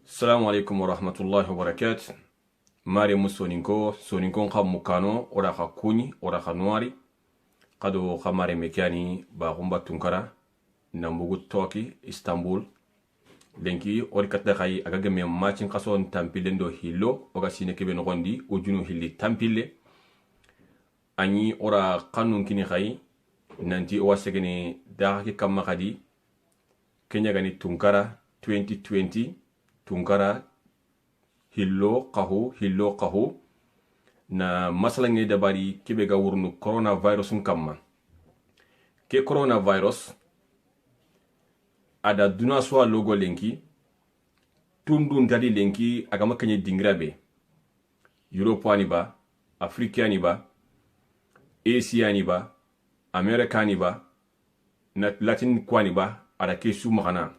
Assalamu alaikum wa rahmatullahi wa barakatuh. Mari soninko kha mukano ora kha kuni ora kha noari kado kha mare mekani ba gumba tunkara nambugu toki Istanbul lenki ori katta khay aga gemme macin kaso tampile ndo hillo oga sine kebe nogondi ujunu hilli tampile ani ora kanun kini khay nanti o wasegene daki kamma khadi kenya gani tunkara 2020 tunkara hillo qahu na masala ngi dabari kibe ga wurnu coronavirus kamma ke coronavirus ada duna so logo lenki tundu ndadi lenki aga makanye dingrabe Europe ani ba Afrika ani ba Asia ani ba America ani ba na Latin kwani ba ada kesu magana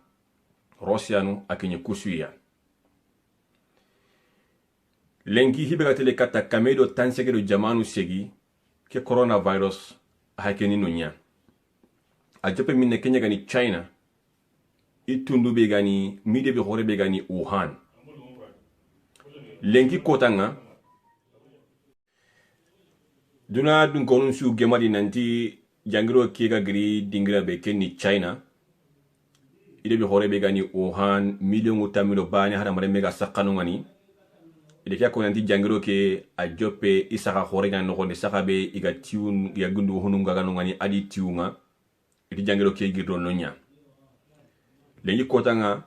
Russianu akenye kusuya lenki hibe gatele kata kamedo tansegedo jamanu segi ke coronavirus hakeni nunya ajope minne kenya gani China itundu be gani mide be hore be gani Wuhan lenki kotanga duna dun konun su gemadi nanti jangiro kiga gri dingira be kenni China ide be hore be gani Wuhan million utamilo bani hada mare mega sakanu ngani ide kya ko nanti jangiro ke a joppe isaka hore gani no gonde sakabe iga tiun ya gundu hununga ganu ngani adi tiunga ide jangiro ke girdo nonya lengi kotanga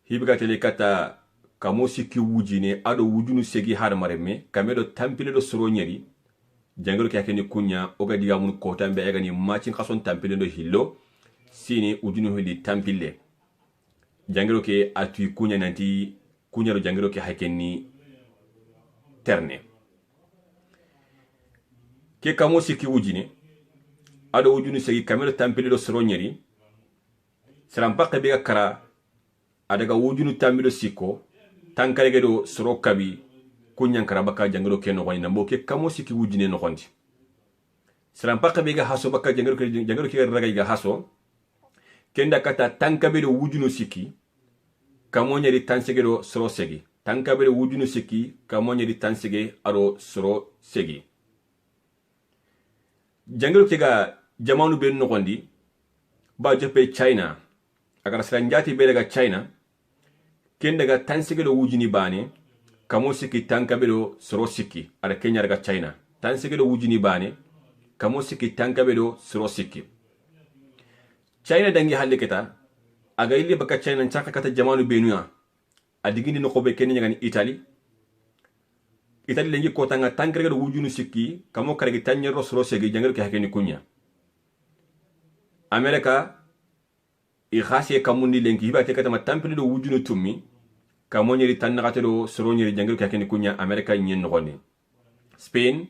hibiga tele kata kamosi ki wujine ado wujunu segi har mareme kamedo tampile do soro nyeri jangiro ke akeni kunya oga diga mun kota mbe aga ni machin kason tampile do hillo sini wujunu hili tampile jangiro ke atui kunya nanti kunya do jangiro ke hakeni terne ke kamosi ki wujine ado wujunu segi kamedo tampile do soro nyeri serampaka bega kara adaga wujunu tambido siko tankarege do soro kabi kunyan kara baka jangiro ke no nambo ke kamo siki wujine no gondi serampaka bega haso baka jangiro ke raga iga haso kenda kata tankabe do wujunu siki kamo nyari tansege do soro segi tankabe do wujunu siki kamo nyari tansege aro soro segi jangiro ke ga jamanu ben no gondi ba jope China agar selanjati be daga China ken daga tansige do wujini bane kamo siki tankabe do soro siki ada Kenya daga China tansige do wujini bane kamo siki tankabe do soro siki China dangi halle keta aga illi baka China nchaka kata jamanu benuya adigini no kobe Kenya ngani Italy lengi kotanga tankere do wujunu siki kamo karegi tanyero soro sigi jangel ke hakeni kunya America i khasiye kamundi lenki hiba tekata ma tampili do wujunu tummi kamonyeri tannakate do soronyeri jangel kakeni kunya America nyen nogoni Spain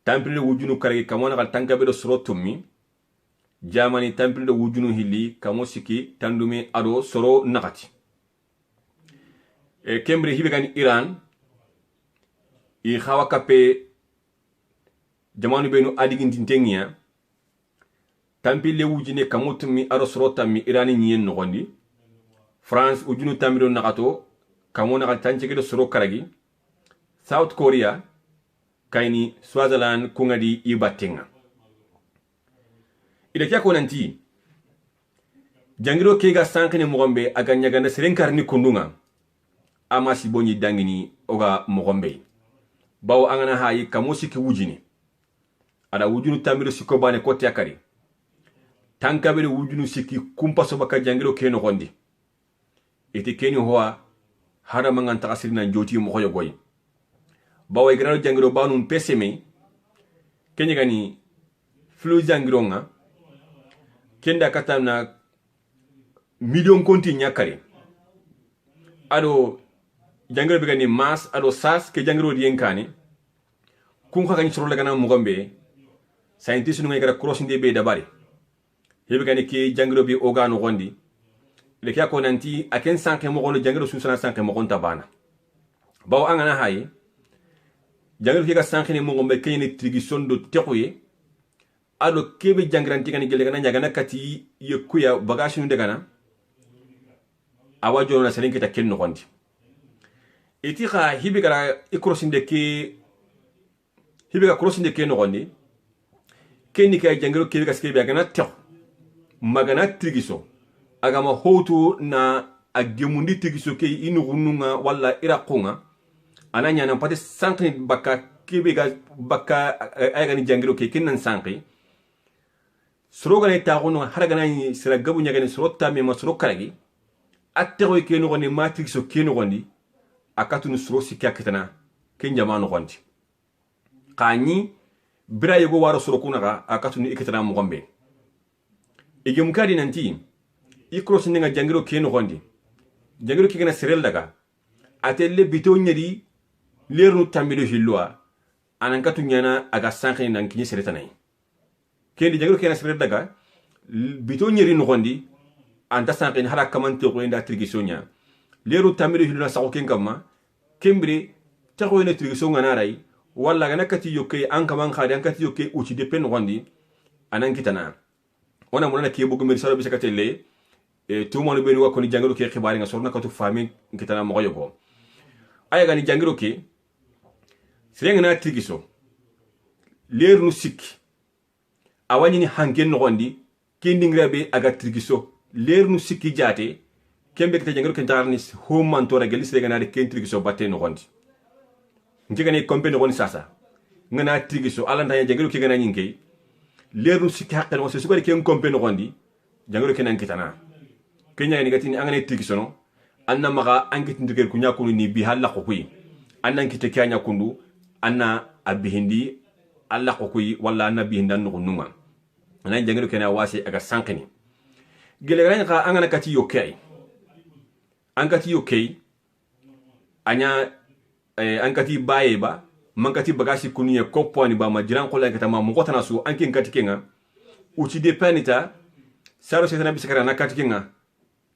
tampili do wujunu karagi kamona kal tankabe do soro tummi Germany tampili do wujunu hilli kamosiki tandumi ado soro nakati kembri hibe gani Iran i khawa kape jamanu benu adigin tengia tampile wujine kamutumi aro sorota mi Irani nyen nogondi France ujunu tamiro nakato kamona kal tanchege do soro karagi South Korea kaini Swaziland kungadi ibatenga ida kya ko nanti jangiro kega sankene mogombe aga nyaganda serenkarni kundunga ama sibonyi dangini oga mogombe bawo angana hayi kamosi ki wujine ada wujunu tamiro sikobane kote akari tankabe wujunu siki kumpaso baka jangiro keno gondi ite keni hoa hada mangan takasiri na njoti mo hoyo goy bawo igrano jangiro banun peseme kenya gani flu jangiro nga kenda katana million konti nyakare ado jangiro bigani mas ado sas ke jangiro dienkani kun ko gani soro gana mo gombe scientist nu ngara crossing de be dabari hebe gani ki jangiro bi ogano gondi le kya ko nanti aken sanke mo gono jangiro susana sanke mo gonta bana bawo angana hayi jangiro ki ga sanke ni mo gombe kayni trigison do tekoye ado kebe jangiranti gani gele gana nyagana kati yekuya bagage nu de gana awa jono na seren kita ken no gondi iti kha hibi gara ikrosinde ke hibi ga krosinde ke no gondi ken ni ka jangiro ke ga ske be gana tek magana tigiso agama hotu na agemundi tigiso ke inu gununga wala iraqunga ananya nan pati sanki baka kebe ga baka ayga ni jangiro ke kinnan sanki soro gane ta gono haragana ni sira gabu nyagane soro tame ma soro karagi attego ke no goni matrix so ke no gondi akatu no soro sikya kitana ken jamano gondi kani bira yego waro soro kunaga akatu ni ikitana mo gombe ige mukadi nanti ikros ninga jangiro ke no gondi jangiro ke gana serel daga atelle bito nyeri lernu tambido hilwa anan katu nyana aga sanki nan kinyi seretanay kendi jangiro ke na serel daga bito nyeri no gondi anta sanki hara kamante ko inda trigisonya leru tambido hilwa sa ko ken kamma kembri taxo ene trigisonga naray walla gana kati yokke an kaman khadi an kati yokke uci de pen gondi anan kitana ona monana ke bugu misalo bi sakatelle tout monde be ni wakoni jangiro ke xibaari nga sorna katu fami kitana mo yogo aya gani jangiro ke sirenga na trigiso lernu sikki awani ni hangen no gondi kendingra be aga trigiso lernu sikki jate kembe kete jangiro ke tarni ho mantora gel sirenga na de ken trigiso batte no gondi ngene kompe no gondi sasa ngana trigiso alanta jangiro ke gana nyinke lernu sikki hakken wose sukari ken kompe no gondi jangiro ke nan kitana kenya ni gatini angane trigiso no anna maga angit ndiger kunya kunu ni bi halla ko kuyi annan kite kanya kundu anna abihindi alla ko kuyi walla anna bihindan no numa anan jangiro kena wasi aga sankini gele gran ka angana kati yokai angati yokai anya ankati baye ba mankati bagasi kuniye koponi ba majiran ko la katama mo gotana su ankin kati kenga uci de penita saro setana bisikara na kati kenga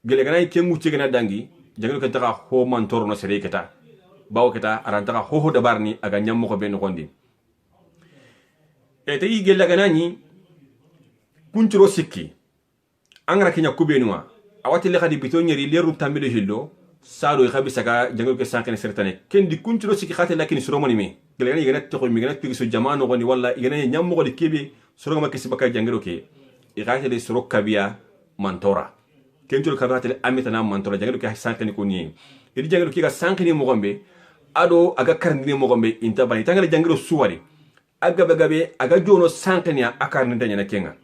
gele gran kengu cegena dangi jangiro ke taka ho man torno sere keta bawo keta arantaka ho dabarni aga nyammo ko ben gondi e tayi gella ganani kuncuro sikki angara kenya kubenwa awati le khadi bito nyeri leru tambido hillo sado khabi saka jangiro ke sankene sertane kendi kuncuro sikki khate lakini suromoni me gella gani gana to mi gana pigiso jamano gondi walla gana nyammo godi kebe suro ma kesi baka jangiro ke igate le suro kabia mantora kentul kabatele amitana mantora jangiro ke sankene ko ni idi jangiro ke ga sankene mo gombe ado aga karndine mo gombe inta bani tangale jangiro suwari aga bagabe aga jono sankene akarni tanya kenga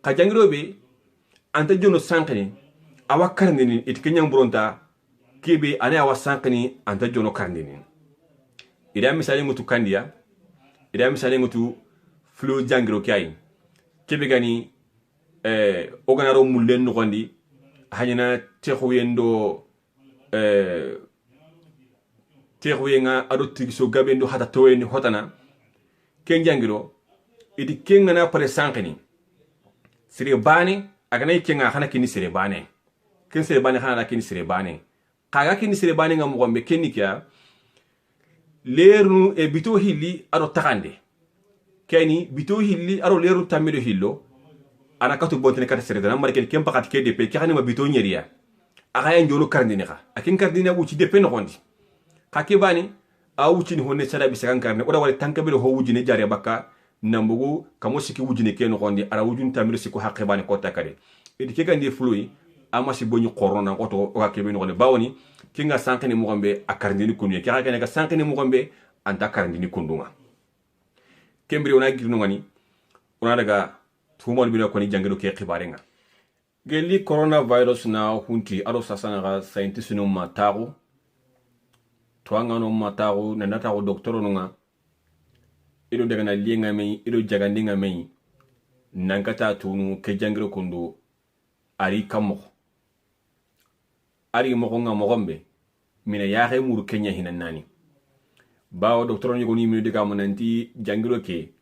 ka jangiro be anta jono sankene awa karndine it kenyang bronta kebe ane awa sankene anta jono karndine ida misale mutu kandia ida misale mutu flu jangiro kai kebe gani oganaro mulen no gondi hanyana texuyendo texuyenga ado tigiso gabendo hata toweni hotana ken jangiro idi kenga na pare sankeni sire bane agana kenga hana kini sire bane ken sire bane hana kini sire bane kaga kini sire bane ngam gombe kenikia lernu e bito hilli ado takande keni bito hilli ado lernu tamido hillo ana katu bontene kata sere dana marken kem pakat ke depe ki xanima bito ñeriya aga ya njolo karndini xa akin karndini wuci depe no xondi xa ke bani a wuci ni honne sada bi sakan karne oda wala tanka be ho wujine jare bakka nambugo kamo siki wujine ke no xondi ara wujun tamiro siko haqqe bani ko takare edi ke gandi flui ama si boñu corona oto o ka ke be no xone bawoni ki nga sankene mo gombe a karndini kunu ki xa ke ga sankene mo gombe anta karndini kundunga kembri ona girno ngani ona daga tumol bino ko ni jangiro ke xibarenga gelli coronavirus na hunti aro sasana ga scientist no matago twanga no matago na natago doctor no nga ido daga na lienga me ido jagandinga me nankata tunu ke jangiro kundu ari kamo ari mo nga mo gombe mina yaxe muru kenya hinanani bawo doctor no ni mi diga mo nanti jangiro ke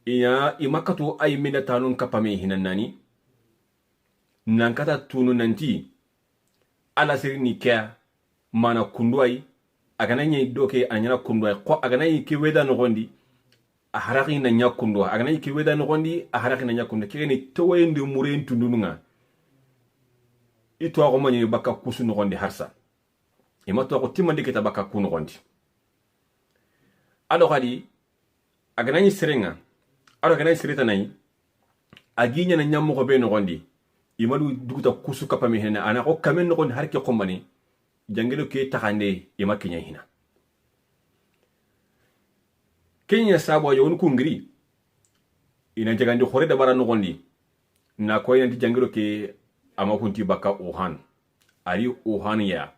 iya imakatu ay minatanun kapame hinanani nankata tunu nanti ala sirini kya mana kunduai agana nyi doke anyana kunduai ko agana yi ki weda no gondi a haraki na nya kundua agana yi ki weda no gondi a haraki na nya kundu kene towe ndi muren tundununga ito ko mani baka kusu no gondi harsa ima to ko timandi kita baka kuno gondi ado kadi aganani serenga ado ganani sereta nay aginya na nyammo ko be no gondi imadu duguta kusu kapami hena ana ko kamen no gondi harke ko mani jangelo ke takande ima kinya hina kenya sabo yon kungri ina jagandi khore da bara no gondi na ko ina jangelo ke ama kunti baka Wuhan ari Wuhan ya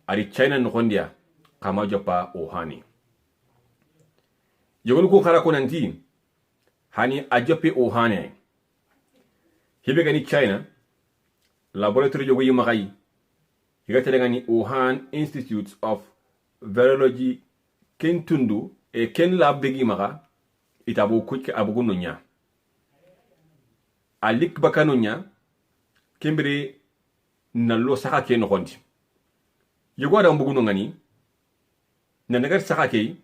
ari China no gondia kama jopa Wuhan yogol ko khara ko nanti hani ajope Wuhan hibe gani China laboratory jogo yima gai igata gani Wuhan Institute of Virology kentundu e ken lab begi maga itabu kuke abugu nunya alik baka nunya kembere nallo saka ke no gondi yego da mbugu no ngani na nagar saka ke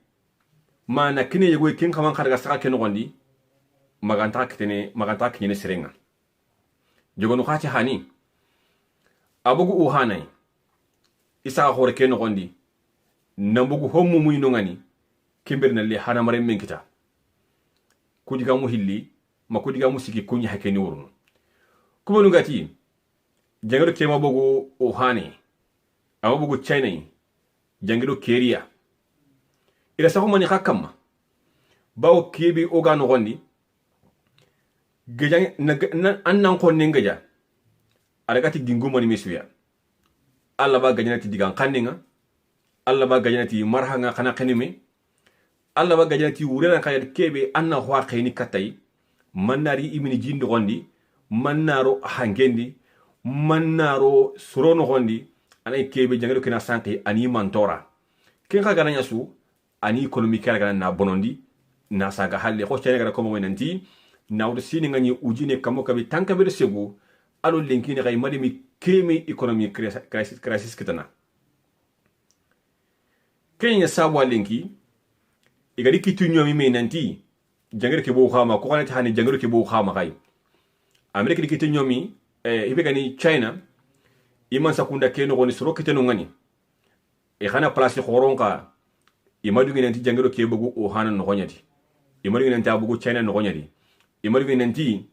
ma na kine yego kin kaman karga saka ke no gondi maganta kitene serenga yego no khati hani abugu Wuhan isa hore ke no gondi na mbugu hommu muy no ngani kembere na le hana mare menkita kudiga mu hilli ma kudiga mu siki kunya hakeni wurno kuma nugati jangiro kema bogo Wuhan ama bogo China jangiro Korea ila sa mani hakama bawo kebi oga no gondi gejang annan ko nengaja aragati dingo mani mesuya alla ba gajanati digan kanninga alla ba gajanati marhanga kana kanime alla ba gajanati wurena kayat kebe anna hwa khayni katay manari imini jindo gondi mannaro hangendi mannaro surono gondi anay kebe jangelo kina sanki ani mantora ken ka gananya su ani economique kala na bonondi na saga halle ko chene gara ko mo nanti nawdo sini ngani ujine kamo kabi tanka be segu alo linkini gay madimi kemi economic crisis kitana kenya sabwa linki igari kitu nyomi me nanti jangelo ke bo khama ko kanati hani jangelo ke bo khama kay amerika kitu nyomi hibe gani China iman sakunda keno goni soro kiteno ngani khana place khoronka imadu ngi nanti jangelo ke bugu Wuhan no gonyati imadu ngi nanti abugu China no gonyati imadu ngi nanti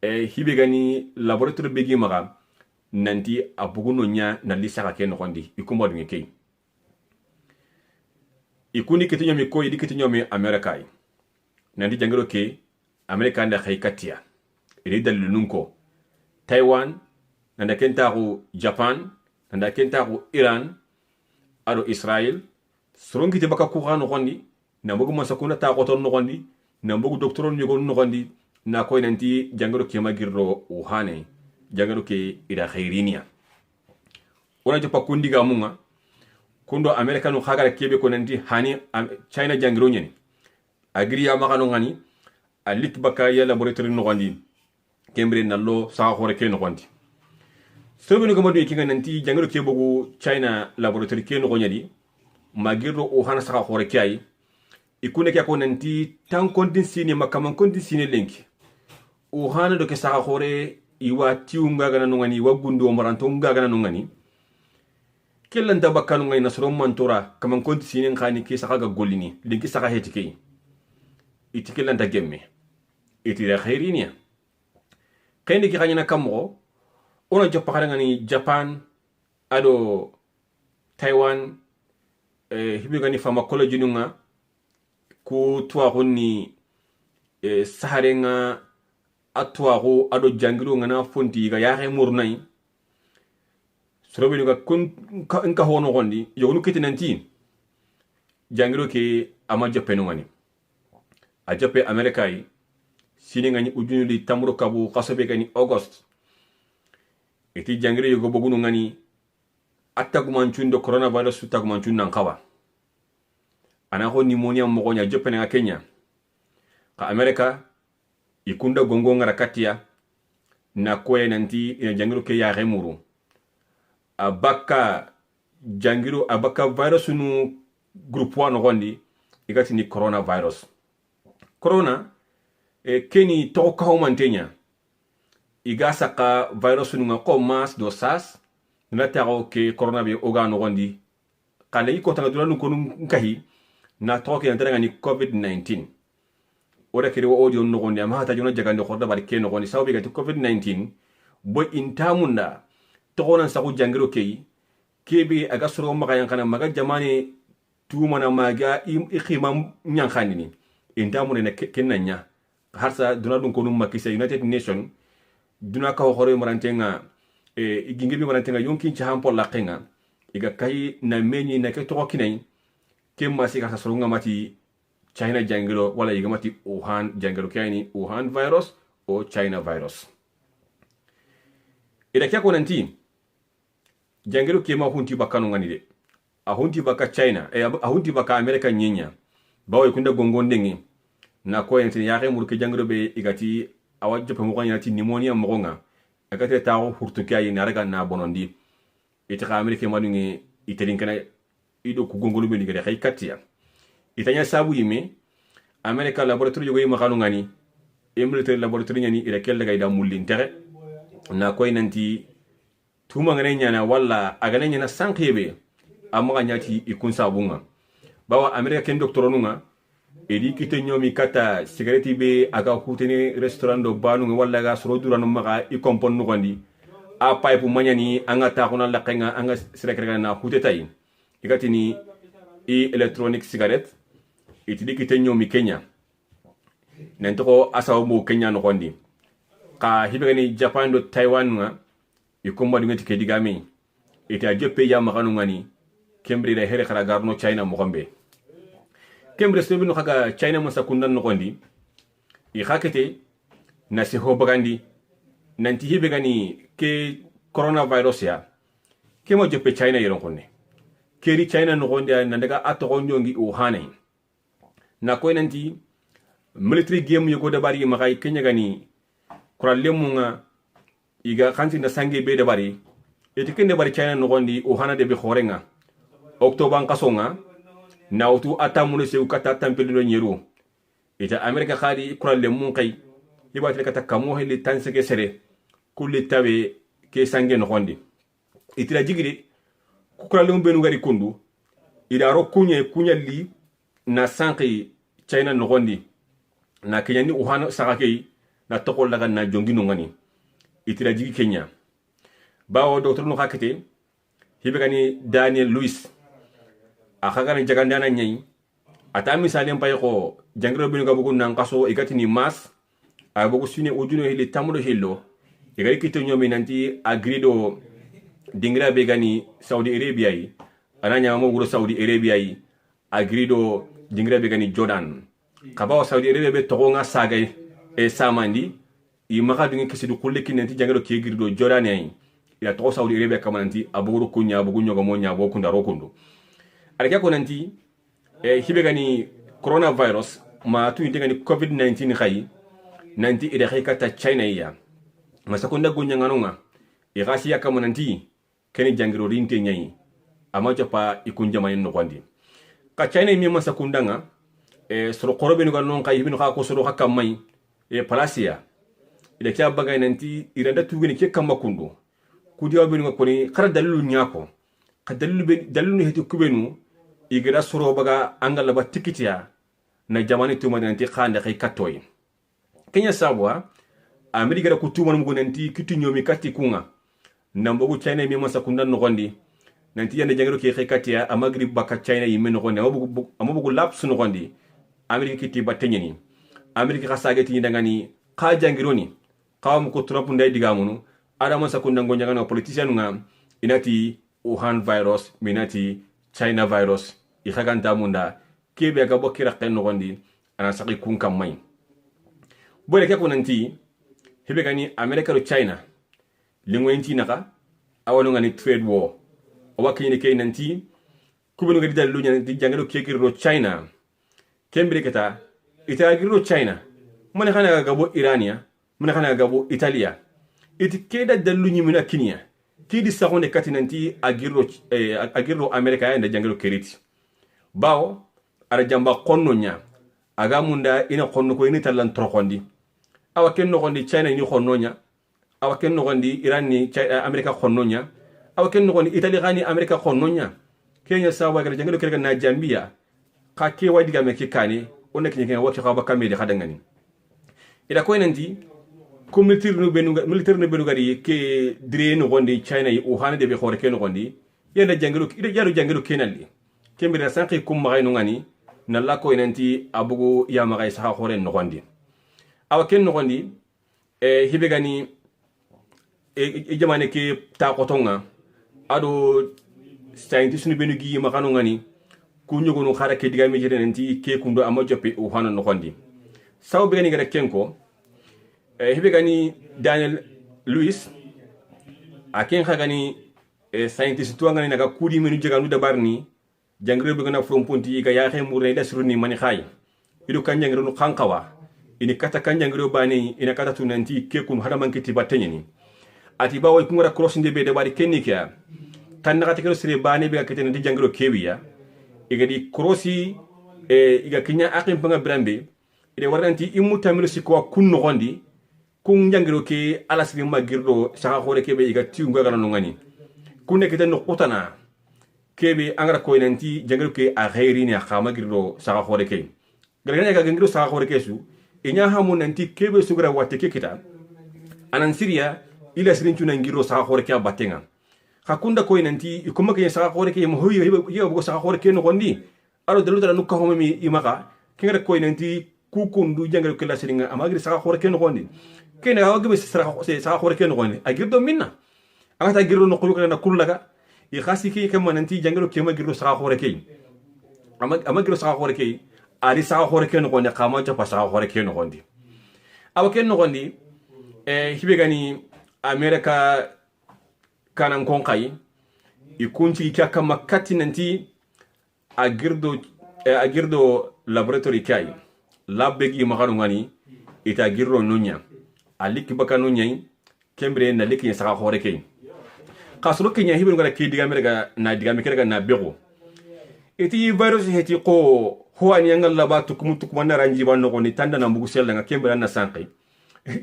hibe gani laboratory begi maga nanti abugu no nya na lisaka ke no gondi ikumadu ngi kay ikuni kitu nyomi ko yidi kitu nyomi amerika nanti jangelo ke amerika nda khaikatia iri dalilu nunko Taiwan nanda kentaku Japan nanda kentaku Iran ado Israel sorongi te baka kuxa no gondi na mbogu masakuna ta qoton no gondi na mbogu doctoron nyugo no gondi na koy nanti jangaro ke magirro Wuhan jangaro ke ida khairinia ona jopa kundiga munga kundo america no khagara kebe ko nanti hani China jangiro nyeni agriya makano ngani alit baka ya laboratory no gondi kembre nallo sa hore ke no gondi sobenu ko modi kinga nanti jangiro ke bogu China laboratory ke no gonyadi magirro Wuhan sa hore ke ay ikune ke ko nanti tan kontin sini makaman kontin sini lenki Wuhan do ke sa hore iwa tiunga gana no ngani wagundo maranto ngaga no ngani kellan da bakanu ngai nasro mantora kaman kontin sini ngani ke sa ga golini lenki sa hetike itikellan da gemme itira khairinia kayndi ki khanyana kammo ona joppa khadangani Japan ado Taiwan hibi gani pharmacology nunga ku tuwa honni saharenga atwa ko ado jangiru ngana fonti ga yaxe murnay sorobe ga kun ka hono gondi yogonu kitinanti jangiru ke ama joppe no ngani a joppe america yi sini ngani ujunuli tamro kabu kasobe gani August iti jangire yogo bogunu ngani attagumanchundo coronavirus tagumanchun nan kawa ana ko pneumonia mo nya joppe na Kenya ka America ikunda gongo ngara katia na koye nanti ina jangiro ke ya remuru abaka jangiro abaka virus nu group 1 gondi igati ni coronavirus corona keni to ka mantenya iga saka virus nunga ko mas do sas na tago ke corona be oga no gondi kale iko tanga dula ko nkahi na toke antara ni covid-19 ora kiri wo audio no gondi ama hata jona jagande khorda bar ke no gondi sawbe ga covid-19 bo intamunda to gonan sa ko jangiro kei kebe aga soro maga yankana maga jamani tumana maga ikhimam nyankani ni intamune na kenanya harsa duna dun ko num makisa United Nation duna ka hore marantenga igingebi marantenga yonkin ci hampol la kenga iga kai na meni na ke to kinai ke masi ka soro ngamati China jangiro wala iga mati Wuhan jangiro kayni Wuhan virus o China virus ida kya ko nanti jangiro ke ma hunti bakano ngani de a hunti baka China a hunti baka America nyenya bawo kunda gongondengi na ko yen ya re murke jangiro be igati awajjo pe mo ganyati pneumonia mo nga akate tawo hurtu kay na raga na bonondi ita ka America manungi itelin kana ido ku gongolu be ligere kay katia itanya sabu yime America laboratoire yogo yima kanu ngani military laboratoire nyani ira kelle ga ida mullin tere na ko nanti tuma ngane nyana walla agane nyana sankebe amma nyati ikun sabunga bawa America ken doctor nunga edi kite nyomi kata cigarette be aga hutene restaurant do banu walla ga soro duranu maga I kompon no gondi a pipe manyani anga ta kona la kenga anga sirekere na hutetay igatini electronic cigarette itidi kite nyomi Kenya nantoko asawo mo Kenya no gondi ka hibegani Japan do Taiwan nga ikomba dingati ke digami ite a jeppe ya maganu ngani kembri da here kala garno China mo gombe kembri so binu kaga China mo sakundan no gondi I hakete na se ho bagandi nanti hibegani ke coronavirus ya ke mo jeppe China yeron konne keri China no gondi na daga ato ngi Wuhan na ko nanti military game yugo da bari magai Kenya gani kuralemunga iga kanti na sange be da bari etikende bari China no gondi Wuhan de be khorenga October kasonga na utu atamune se ukata tampelino nyeru ita America khadi kuralemun kai ibati kata kamo hele tanseke sere kulli tawe ke sange no gondi itira jigiri kuralemun benu gari kundu ida ro kunya li na sanki China no gondi na Kenya ni Wuhan sakake na tokol laga na jongi no ngani itira jigi Kenya bawo docteur no hakete hibegani Daniel Lewis akagana jagandana nyai ata misalen pay ko jangro binu gabugo nan kaso igatini mas abogo sine ojuno hili tamudo hillo igari kito nyomi nanti agrido dingra begani Saudi Arabia yi ananya mo wuro Saudi Arabia yi agrido dingra begani Jordan kabawa Saudi Arabia be togonga sagay e samandi I maka dungi kisidu kulle kinanti jangro ki agrido Jordan yi ila to Saudi Arabia kamananti abogo kunya abogo nyogo mo nya abogo kunda rokundo alika ko nanti hibegani coronavirus ma tu ingani covid-19 khayi nanti ida khaykata China ya masakunda gonya nganonga igasi yakamo nanti keni jangiro rinte nyai ama japa ikunja manen no gondi ka China mi masakunda nga soro korobe no ganon kay hibino ka ko soro hakamai palasia ida kya bagay nanti iranda tugeni ke kamakundo kudiwa benu ko ni khara dalilu nyako ka dalilu ni heti kubenu igira soro baga angala ba tikitiya na jamani tuma nanti khande kay katoy Kenya sabwa Amerika ko tuma mu nanti kitu nyomi kati kunga nambogu China mi masa kundan no gondi nanti yande jangiro ke kay katiya amagri baka China yime no gondi amabugu laps no gondi Amerika kiti batenyeni Amerika kasageti ndangani ka jangiro ni kawam ko Trump nday digamunu ada masa kundan gonjanga no politician nga inati Wuhan virus minati China virus ikhaganta munda kebe ga bokira qenno gondi ana saqi kun kamay bole ke ko nanti hebe gani America ro China lingwenti naka awano ngani trade war o wakini ke nanti kubenu gadi dalu nyanti jangalo kekiro China kembere keta itagiro China mone khana gabo Irania mone khana gabo Italia itikeda dalu nyimina Kenya kidi sagonde kati nanti agirro America ya jangalo keriti bawo ara jamba konno nya aga munda ina konno ko ini talan trokondi awa ken no gondi China ni konno nya awa ken no gondi Iran ni America khonnonya awa ken no gondi Italy gani America khonnonya Kenya sawa gara jangalo kere na Jambia ka ke wadi ga me ke kane onek ni ken wati khaba kamede khadangani ida ko nanti ko militaire no benu gari ke dire no gondi China yi o hana de be khore ken no gondi yenda jangalo ida jaru jangalo kenalli kembira sanki kum magay no ngani nalla ko nanti abugo ya magay sa khore no gondi awa ken no gondi hibe gani jamane ke ta kotonga ado scientist ni benu gi makano ngani ku nyogo no khara ke diga mi jere nanti ke kundo ama joppe o hana no gondi saw be gani gara kenko hibe gani Daniel Lewis aken khagani scientist to ngani naga kudi menu jega nu dabarni jangre be gana from ponti ga ya khay murne da suruni mani khay ido kan jangre no khankawa ini kata kan jangre bani ina kata tunanti ke kun hada man kiti bateni ati bawo ku ngara cross ndebe de bari kennikia tan na kata kero sire bani be akete ndi jangre kewiya igadi crossi iga kinya akim panga brambe ide waranti imutamiro sikwa kun no gondi kun jangiro ke alasri magirdo saka khore kebe iga tiunga gana ngani kunne kete no qutana kebe angara ko nanti jangiro ke a khairi ni khama girdo saka khore ke galgana ga gangiro saka khore ke su inya hamu nanti kebe sugra watte ke kita anan siria ila sirin tuna ngiro saka khore ke batenga hakunda ko nanti ikuma ke saka khore ke mo hoyi go saka khore ke no gondi aro delu dara nukka homi imaka kingara ko nanti kukundu jangiro ke la siringa amagri saka khore ke no gondi kene hawa gebe saka khore ke no gondi agirdo minna angata girdo no ko na kullaga i khasi ki kam nanti jangiro ke ma girdo saka khore ke ama girdo saka khore ke ari saka khore ke no gondi kama to pa saka khore ke no gondi awa ken no gondi hibe gani America kanan konkai ikunci kya kama kati nanti agirdo laboratory kai labbegi maganu ngani ita girro nunya aliki baka nunya kembre na liki saka khore ke kasro kenya hibe ngara ke diga merga na diga merga na bego iti virus heti ko ho an yangal laba tukum na ranji ban no ni tanda na mbugu sel nga kembre na sankai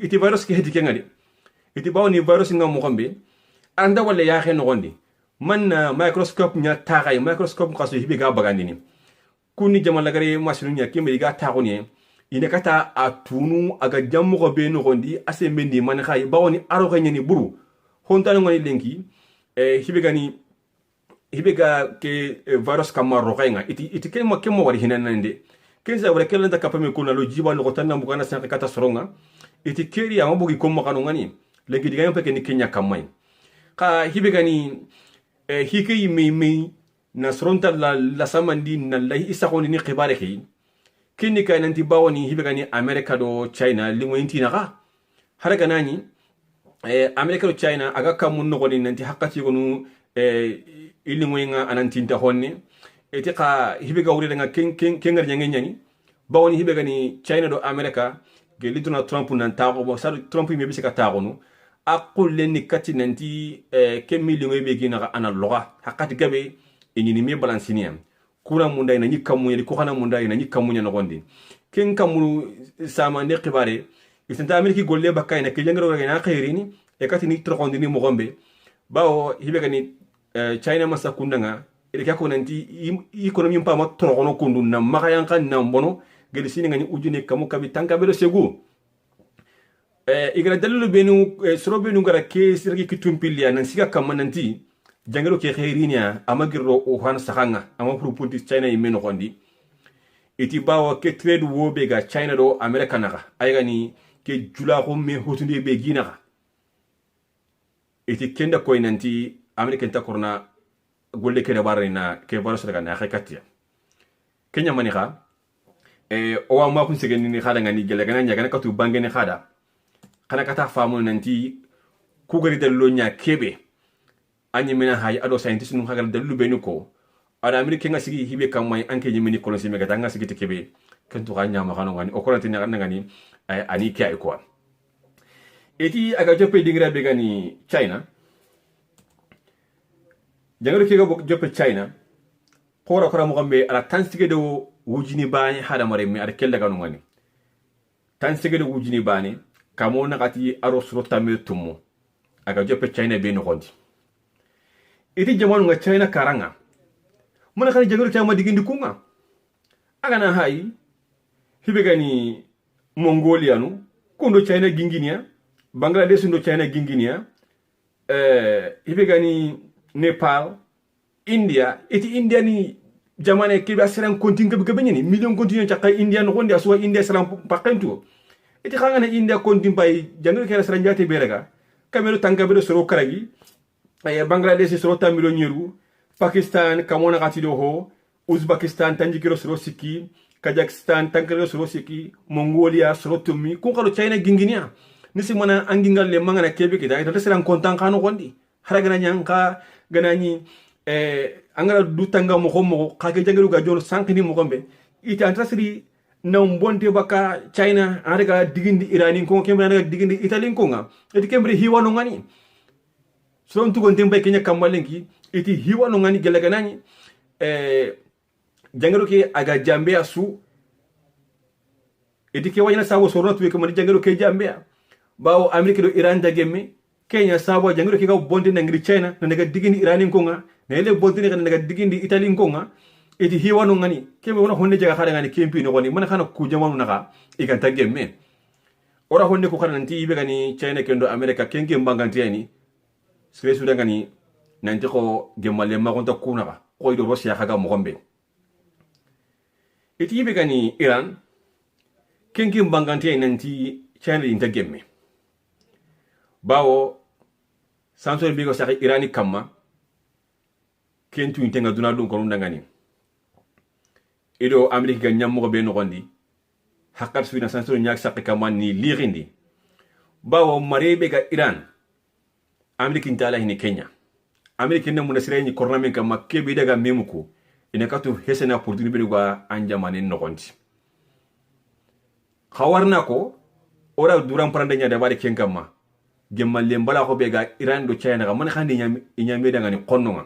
iti virus ke heti kengadi iti bawni virus nga mo gombe anda wala ya xe no gondi man microscope nya taxay microscope kaso hibe ga bagandini kuni jamal lagare machine nya kembe ga taxoni ine kata atunu aga jammo ko be no gondi ase mendi man xay bawni aro xenya ni buru hontan ngoni lenki hibe ga ke virus kamaro xenga iti kemo wari hinanande kenza wala kelanda kapame kuna lo jiba no tanna mbugana san kata soronga iti keri ama bugi kommo kanu ngani lenki diga yampe ke ni kenya kamay ka hibe gani hike mi na sronta la samandi na la isa ko ni khibare ki kinni ka nanti bawoni hibe gani America do China lingwenti na ga haraga nani America do China aga kamun no goni nanti hakati gonu ilingwenga anantinta honni eti ka hibe ga wuri nga kengar nyangeni bawoni hibe gani China do America geli Donald Trump nan tago bo sa Trump mi bisika tago no aqul leni kati nanti ke milingwe be gina ana loga hakati gabe inini me balansiniam kuna munda ina nyikamu yeli ko kana munda ina nyikamu nya nogondi ken kamu sama ne khibare isenta ameriki golle bakay na ke jangaro na khairini e kati ni trokondi ni mogombe bawo hibe gani China masa kundanga ile kako nanti economy mpa ma trokono kundu na makayanka na mbono geli sini ngani ujune kamu kabi tanka belo segu igara dalilu benu soro benu ngara ke sirgi kitumpilia nan siga kamananti jangalo ke khairinia amagirro o han sahanga ama propoti China imeno kondi iti bawo ke trade wo be ga China do America naga aygani ke jula ko me hotunde be ginaga iti kenda ko nanti America ta korna golle ke barina ke baro daga na khakatia kenya maniga o wa ma kun segeni ni khada ngani gele gana nyaga ka tu bangene khada kana kata famu nanti kugari dallo nya kebe anyi mena hay ado scientist nu hagal dallu benu ko ada America nga sigi hibe kamay anke nyimini kolonsi mega tanga sigi kebe kan to ganya ma kanu ngani o kolonti na ngani ani kay ko eti aga joppe dingra be gani China jangaro ke go joppe China kora mo gambe ala tansige do wujini bani hada mare mi ada kella kanu ngani tansige do wujini bani kamo nakati aro suro tamme tumu aga joppe China be no gondi iti jamanu nga China karanga mana kan jangaro China digindi kunga aga na hayi hibe gani Mongolia nu kundo China ginginia Bangladesh ndo China ginginia hibe gani Nepal India iti India ni jamane kiba seran kontin ke benyani million kontin chaka India no gonde aswa India seran pakentu iti khanga na India kontin bay jangaro kera seran jati berega kamero tangabe soro karagi Bangladesh soro tamilo nyeru Pakistan kamona gatido ho Uzbekistan tanjikiro soro siki Kazakhstan tankero soro siki Mongolia soro tumi kun kalo China ginginia nisi mana angingal le mangana kebe kita ita seran kontan kano gondi haragana nyanka ganani angara dutanga mo homo kake jangaru ga jono sankini mo gombe ita antrasri na mbonte baka China araga digindi Irani ko kembe araga digindi Italy ko nga iti kembe hiwano ngani so ntu gonte mbay kenya kamalenki iti hiwano ngani gelaga nani jangaru ke aga jambe asu iti ke wajana sawo sorno tuwe kamani jangaru ke jambe bawo Amerika do Iran dagemme Kenya sabo jangaru ke ga bonte na ngiri China na daga digindi Irani ko nga na ele bonte ne daga digindi Italy ko nga iti hiwano ngani kembe wona honne jaga khada ngani kempi no goni mana kana ku jamanu naka ikanta gemme ora honne ko kana nti ibe gani China kendo America kenge mbanganti yani sresu daga ni nanti ko gemalle ma gonta kunaka ko do Russia khaga mo gombe iti ibe gani Iran kenge mbanganti yani nanti China inta gemme bawo sansor bigo saki Irani kamma kentu intenga duna dun ko ndangani ido Amerika ga nyammo be no gondi hakkar suina sansor nyak sakka kamman ni lirindi bawo marebe ga Iran Amerika intala hini Kenya Amerika ne mun sire ni kornamen kamma kebe daga memuko ina katu hesena pour duni be ga anjamane no gondi khawarna ko ora duran prande nya da bari kenkamma gemalle mbala ko be ga Iran do China ga man khandi nyame daga ni qonnonga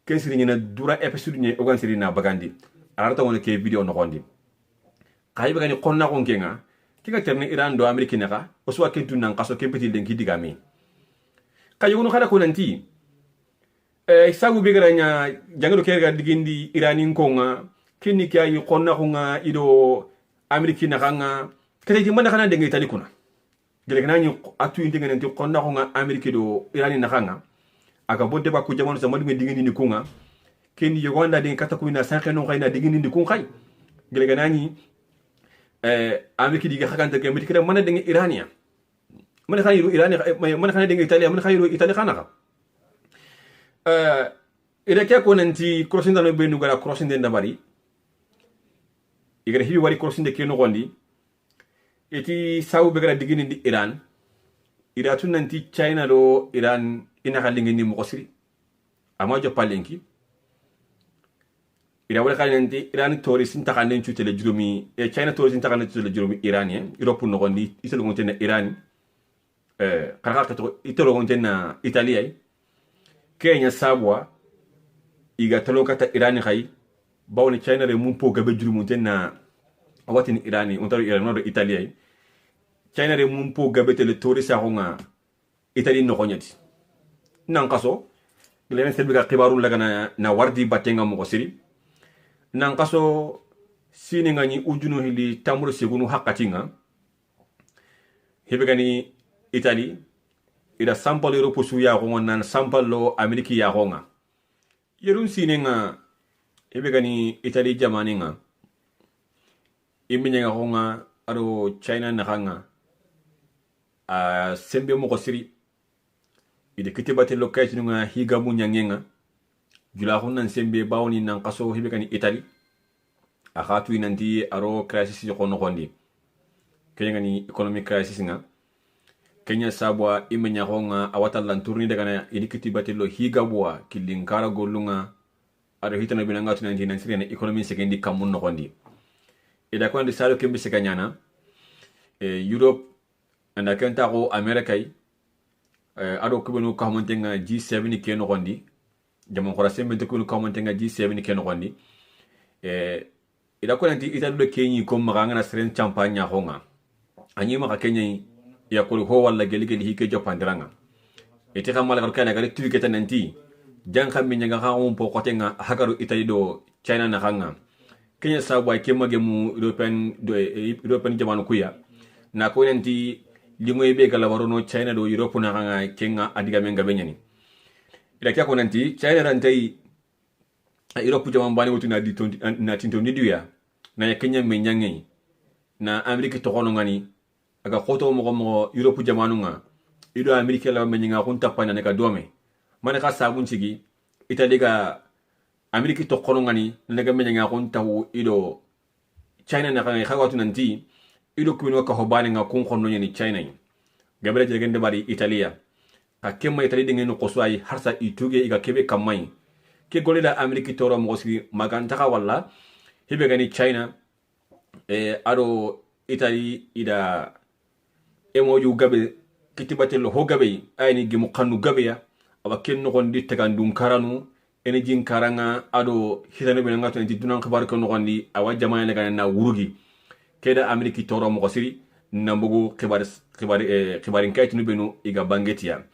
kensiri nyina dura episode ni ogan siri na bagandi arata wona ke video no gondi kaybe gani qonna ko ngenga kika terne Iran do Amerika naka o so kentu nan kaso kempeti den kidigami kayo no khala ko nanti sagu be garanya jangado ke ga digindi Iranin ko nga kinni kay qonna ko nga ido Amerika naka nga kete di man kana de ngi tali kuna gele nani atu inde ngene qonna ko nga Amerika do Iranin naka nga aka bonte ba ku jamanu sa madu digindi ni kunga ken Uganda de kata ko ina sanke no kayna digindi ni kun kay gele ganani Amerika diga khakanta ke Amerika mana de Irania mana khayru Irania mana khana de Italia mana khayru Italia khana ida ke ko nanti crossing da no be nu gara crossing de ndabari igara hibi wari crossing de ke no gondi eti sawu be gara digindi di Iran ida tun nanti China do Iran ina khalingi ni mo siri ama jo palenki ida wala kala nanti Iran tourism takanden tutele jurumi China tourism takanden tutele jurumi Iranien Europe no gondi iselo ngontena Iran kaka to itelo ngontena Italia Kenya sabwa iga talokata Iran khay bawni China re mumpo gabe jurumu tena awatini Iran ontaro Iran no Italia China re mumpo gabe tele tourista honga Italy no gonyati nan kaso gelen selbi ga khibaru laga na wardi batenga mo siri nan kaso sini ngani ujunu hili tamuro segunu hakatinga hebegani Italy ida sampal Europe su ya ko nan sampal lo Amerika ya ko nga yerun sini nga hebegani Italy jamani nga iminya ko nga aro China na nga sembe mo ko siri ide kitibate location nga higa mu nyangenga jula hunan sembe bawni nan kaso hebegani Italy akhatu inanti aro crisis ko no gondi kenya ni economic crisis nga Kenya sabwa imenya honga awata lan tourni daga na ilikiti batelo higa bwa kilinkara golunga ado hitana binanga tu nanti nansiri na economy sekendi kamun no gondi ida ko ndi salo kembe sekanyana Europe anda kenta ko America ado kubenu kamontenga G7 ke no gondi jamon khora sembe to kubenu kamontenga G7 ke no gondi ida ko nanti italo kenyi ko maganga na seren champagne honga anyi maka Kenya ya ko ho wala geli hike jopandiranga ite kam mala kana ga tu keta nanti jang kam min nga ha on po kotenga hakaru Italy do China na hanga kenya sabu ay kemage mu European jamanu kuya na ko nanti lingoy be kala warono China do Europe na hanga kenga adiga menga benyani ila kya ko nanti China rantai Europe jaman bani wutu na tinto niduya na Kenya menyangi na Amerika to kono ngani aga khoto mo Europe jamanu nga ido Amerika la menyanga kunta pana ne ka dome man ka sabun cigi Italy ga Amerika to kono ngani ne ga menyanga kunta ido China na kan khawatu nanti ido kuno ka hobane nga kun kono ni China gabele je gende bari Italia ka kemma Italy dingeno ko swai harsa ituge iga kebe kamai ke golida Amerika toro mo sigi maganta ka walla hibe gani China ado Italy ida emoju gabe kitibatelo ho gabe ayni gimu kanu gabe ya aba kenno gondi tagandum karanu ene jin karanga ado hitane be ngato enti dunan khabar ko no gondi awa jamaane ga na wurugi keda Amerika toro mo siri nambugo khibarin kaytinu benu iga bangetia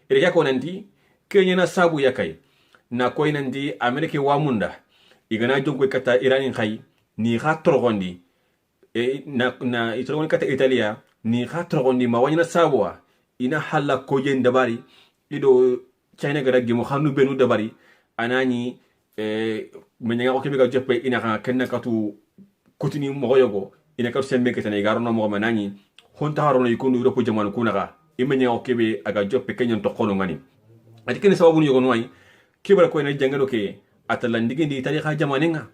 ere yakko nanti kenya na sabu yakai na koy nanti Amerika wa munda igana jonko kata Iran khay ni khatro gondi na itron kata Italia ni khatro gondi ma wanyna sabwa ina halla ko jen dabari ido China gara gimu khanu benu dabari anani menya ko kebe ga jeppe ina ka kenna katu kutini mo yogo ina ka sembe ketane garono mo manani honta harono ikunu Europe jamanu kunaga imenya ko kebe aga jeppe kenyan to kono ngani ati ken sababu yogo noy kibara ko ina jangalo ke atalandigi ndi tariqa jamanenga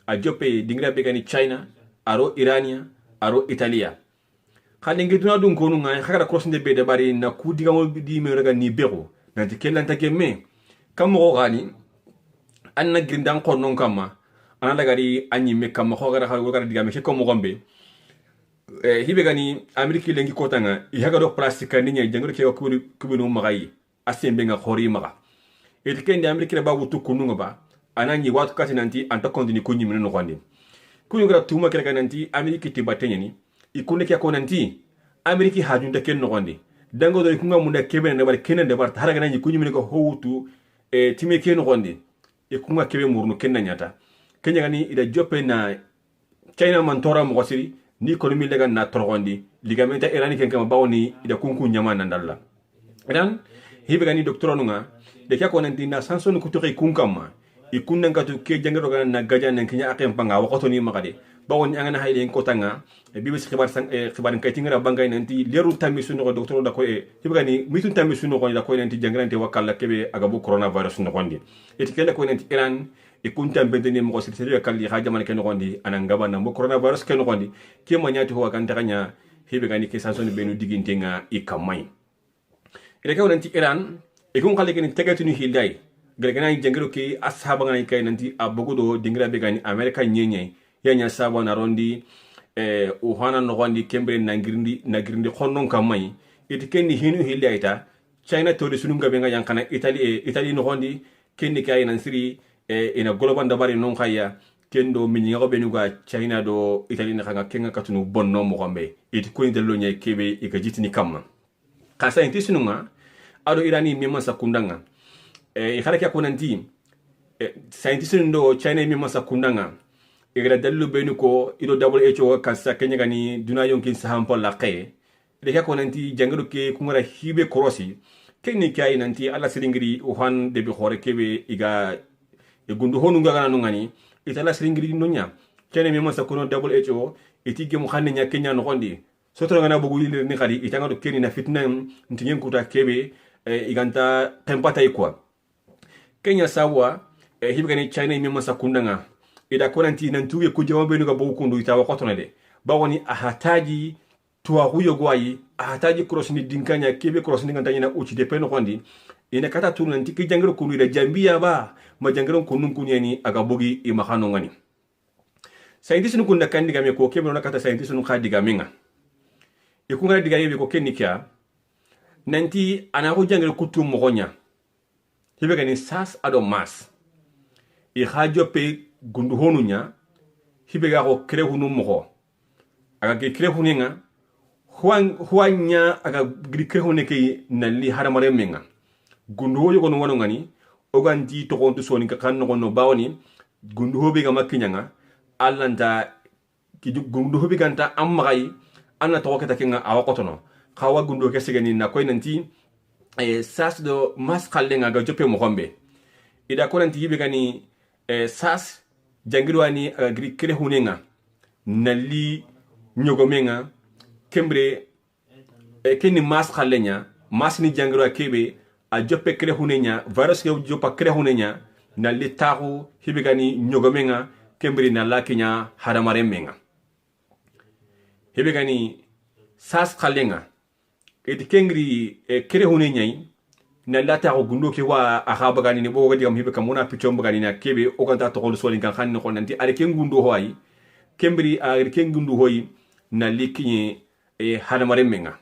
a jeppe dingra be gani China aro Irania aro Italia khali ngi duna dun konu ngai khara cross nde be de bari na ku diga mo di me rega ni bego na te kelanta ke me kam mo gani anna grindan ko non kama ana daga ri anyi me kam ko gara khara gara diga me ke ko mo gombe hibe gani Amerika lengi ko tanga i haga do plastique ni nya jangro ke ko kubinu magai asembe nga khori maga et kendi Amerika ba wutu kunu ba anani watu kati nanti anta kontini kunyi mino no kwandi kunyu gara tuma kere nanti Amerika tibatenya ni ikunde kya ko nanti Amerika hajunta ken no kwandi dango do ikunga munda kebe ne bar kenen de bar haraga nanyi kunyi mino ko howutu time ken no kwandi ikunga kebe murnu ken na nyata kenya gani ida jope na China man tora mo wasiri ni ekonomi lega na torgondi ligamenta Iran ken kama bawni ida kunku nyama nandalla dan hibe gani docteur nunga de kya ko nanti na sanson ku to kunkama ikunna ngatu ke jangaro ga na gaja nan kenya akem panga wakoto ni makade bawon angana hayde ko tanga bibis khibar kay tingra bangay nanti leru tammi sunu ko docteur da ko hibgani mitun tammi sunu ko da ko nanti jangrante wakalla kebe aga bu coronavirus no gondi etikenda ko nanti Iran ikunta mbedeni mo ko sirri kalli haja man ken gondi ananga na mo coronavirus ken gondi ke manyati ho kan taganya hibgani ke sanson benu digintenga ikamay ere ko nanti Iran ikun khalle ken tegatuni hildai gregana jangiro ki ashaba ngani kay nanti abugo dingra be gani America nyenye yanya sabo na rondi uhana no gondi kembre nagirindi khonnon kamai itikendi hinu hilaita China to sununga be nga yankana Italy no gondi kendi kay nan siri ina global dabari non khaya kendo minyi ngo benuga China do Italy na khanga kenga katunu bonno mo gombe itikoni delo nyay kebe ikajitini kamma kasa intisununga ado Irani mema sakundanga ikhala kya kunanti scientist ndo China mi masa kundanga igala dalu benu ko ido WHO kansa kenya gani duna yonkin sahampo la kay de kya kunanti jangado ke kungara hibe korosi kenni kay nanti ala siringiri uhan de bi khore kebe iga gundu honu ngana nungani itala siringiri nonya China mi masa kuno WHO itige mu khanne nya kenya no gondi sotro ngana bugu yile ni khadi itangado kenni na fitna ntinyen kuta kebe iganta tempata ikwa Kenya sawa hibgani China mi masa kundanga ida konanti nantuge kujama benu ga bokundu itawa kotona de bawoni ahataji tuwa huyo gwayi ahataji krosni dinkanya kebe krosni ngantanya na uchi de peno kondi ina kata tunu nanti ki jangiro kunu ida jambia ba ma jangiro kunu kunyani aga bogi imakano ngani scientist nu kunda kandi game ko kebe no kata scientist nu khadi gamenga ikunga diga yebe ko kenikya nanti ana ko jangiro kutu mogonya hibe gani sas ado mas i hajo pe gundu honunya hibe ga ko kre hunu mo aga ke kre huninga huanya aga gri kre huneke nali haramare menga gundu ho yogon wono ngani oganti to gontu soni ka kan no bawni gundu ho be ga makinyanga allanta ki gundu ho be ganta ammagai anna to keta kinga awakotono kawa gundu ke segeni na koy nanti sas do mas kallenga ga jope mo gombe ida ko nanti yibe gani sas jangirwani agri kire hunenga nali nyogomenga kembre keni mas khallenya mas ni jangirwa kebe a jope kire hunenya virus ke jopa kire hunenya nali taxu hibe gani nyogomenga kembre na lakinya hadamare menga hibe gani sas khallenga eti kengri kire hunenya na lata ko gundo ke wa ahaba gani ne boga digam hibe kamuna pichomba gani na kebe o kanta to ko so linkan khan ko nanti are ken gundo hoyi kembri are ken gundo hoyi na likinye hana mare menga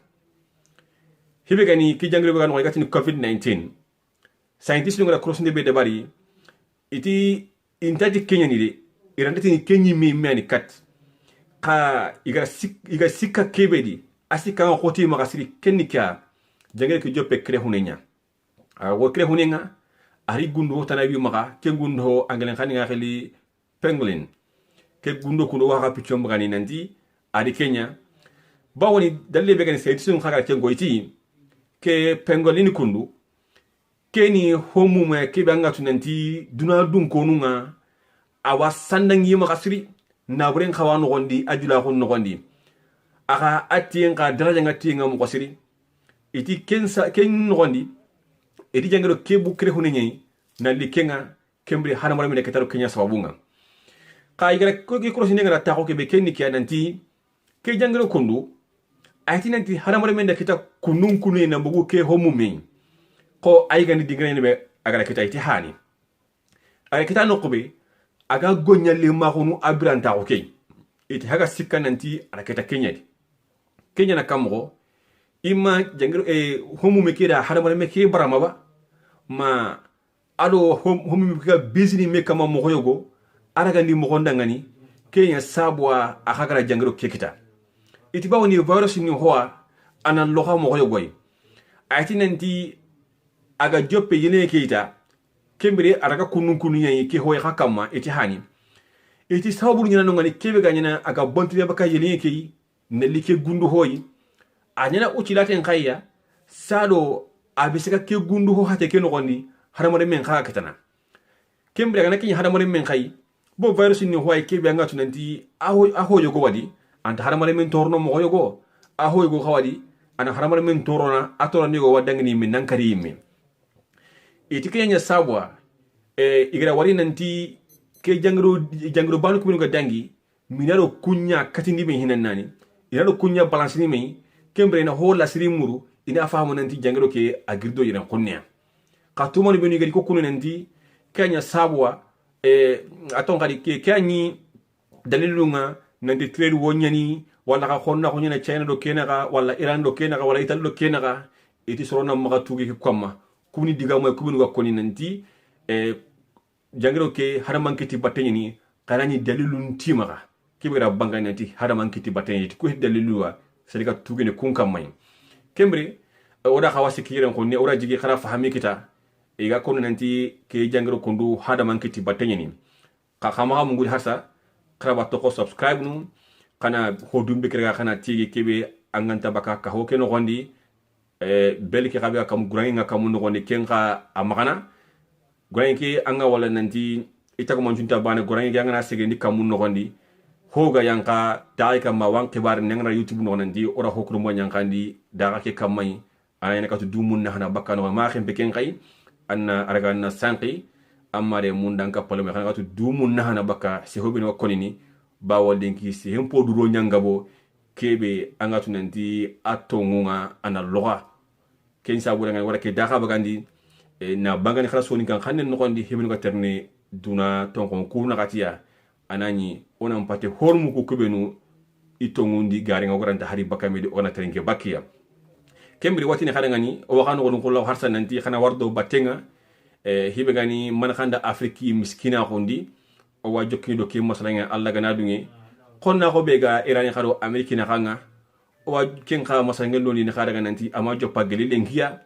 hibe gani ki jangre be gani ko gatini covid-19 scientist ngara cross ndebe de bari iti intati kenya ni de irandati ni kenyi mi mani kat ka iga sikka kebe di asika ko ti magasiri kennika jangre ke jope kre hunenya wo kre hunenga ari gundo tana wi maka ke gundo angelen khani nga khali pangolin ke gundo kundo wa ka pichom gani nanti ari kenya bawoni dalle be gani sey sun khaga ke goyti ke pangolin kundu keni homu me ke banga tunanti duna dun konunga awa sandangi maka siri na buren khawano gondi ajula ko no gondi aka atien ka daraja ngati ngam ko siri iti kensa ken no gondi edi jangero kebu kre hunenyi na likenga kembre hana mara mine ketaro kenya sababunga ka igara ko ki cross ngara ta ko ke be kenni ki ananti ke jangero kundu ayti nanti hana mara mine kita kunun kunu na bugu ke homu men ko ay gani digre ne be agara kita iti hani ay kita no ko be aga gonya le ma honu abranta ko ke iti haga sikka nanti ara kita kenya na kamgo ima jangiro homu mekira harama meke barama ba ma ado homu mekira bizini meka ma mo yogo araga ni mo ndangani kenya sabwa akagara jangiro kekita iti bawni virus ni hoa anan loha mo yogo ati nanti aga joppe yene keita kembere araga kunun yayi ke hoya hakama iti hani iti sababu nyina ngani kebe ganyana aga bontire baka yene keyi nelike gundu hoyi anyana uchilaten khaya sado abisika ke gundu ho hate ke no gondi haramare men kha ketana kembre gana kin haramare men khay bo virus ni hoy ke be ngatu nanti aho yogo wadi anta haramare men torno mo yogo aho yogo khawadi ana haramare men torona atora ni go wadangni min nankari min itike nya sabwa igra wari nanti ke jangro banu ko dangi minaro kunya katindi men hinannani inaro kunya balance ni men kembre na hola siri muru ina fahamu nanti jangero ke agirdo yiran kunnya katuma ni beni gari ko kunu nanti kanya sabwa aton kadi ke kanyi dalilunga nanti trade wonyani wala ka khonna ko nyina China do kenaga wala Iran do kenaga wala Italy do kenaga iti sorona maga tugi ke kwama kuni diga mo kubunu ga koni nanti jangero ke haramankiti bateni kanani dalilun timaga kibira banga nanti haramankiti bateni ko daliluwa sedika tugene kunkam may kembre oda khawasi kiren ko ne ora jigi khara fahami kita iga kono nanti ke jangro kondu hada mankiti batanyeni ka khama mu ngul hasa khara to ko subscribe nu kana hodumbe kira kana tigi kebe anganta baka ka ho keno gondi belki khabe kam gurangi nga kam no gondi kenka amagana gurangi anga wala nanti itako monjunta bana gurangi ngana segendi kam no gondi hoga yanka daika ma wan kibar nengra youtube no nandi ora hokru mo nyankandi daga ke kamay ayana katu dumun na hana bakano ma khim beken kay anna araga na sanqi amare mun danka palme khana katu dumun na hana baka se hobi no konini bawol denki se hempo duro nyangabo kebe angatu nanti atongunga ana loga ken sabura ngan wala ke daga bagandi na bangani khala soni kan khanen no kondi hebino ka terne duna tonkon kuna katia anani ona mpate hormu ko kubenu itongundi gari ngoranta hari bakamedi ona terenke bakia kembri watini khada ngani o waxano ko ko law harsa nanti khana wardo batenga hibe gani man khanda afriki miskina xondi o wa jokki do ke masalanga alla gana dungi xonna ko bega irani khado amerikina khanga o wa ken kha masalanga loni ni khada nanti ama joppa geli lengiya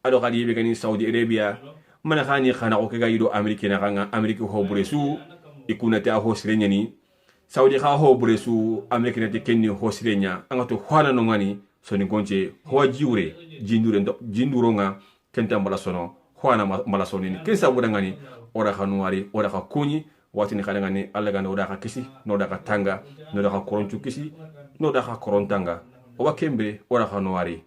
ado kadi be gani Saudi Arabia mana khani khana ko ga yido Amerique na kanga Amerique ho buresu ikuna ta ho sirenya Saudi kha ho buresu Amerique na te kenni ho sirenya anga to hwana no ngani so ni gonje ho jiure jinduro nga kenta mala sono hwana mala sono ni kensa budangani ora khanuari ora kha kunyi wati ni khana ngani alla ganda ora kha kisi no da kha tanga no da kha koronchu kisi no da kha korontanga o wakembe ora khanuari